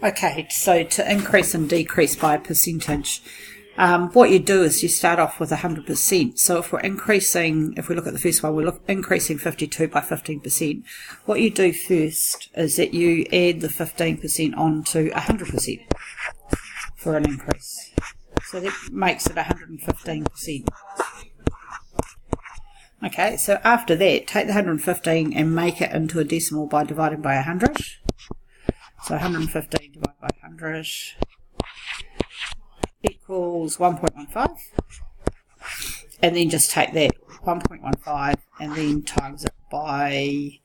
Okay, so to increase and decrease by a percentage, what you do is you start off with 100%. So if we're increasing, if we look at the first one, we're increasing 52 by 15%. What you do first is that you add the 15% on to 100% for an increase. So that makes it 115%. Okay, so after that, take the 115 and make it into a decimal by dividing by 100. So 115 divided by 100 equals 1.15. And then just take that 1.15 and then times it by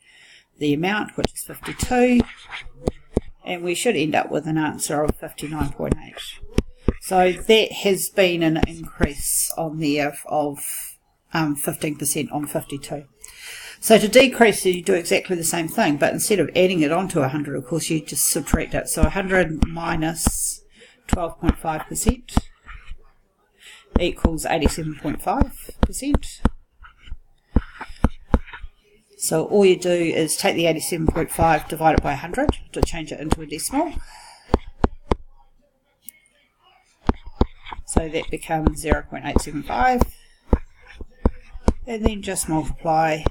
the amount, which is 52. And we should end up with an answer of 59.8. So that has been an increase on there of 15% on 52. So to decrease it, you do exactly the same thing, but instead of adding it onto 100, of course, you just subtract it. So 100 minus 12.5% equals 87.5%. So all you do is take the 87.5, divide it by 100 to change it into a decimal. So that becomes 0.875. And then just multiply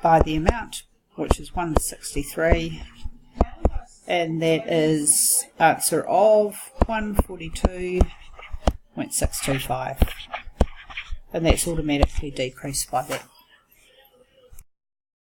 by the amount, which is 163, and that is answer of 142.625, and that's automatically decreased by that.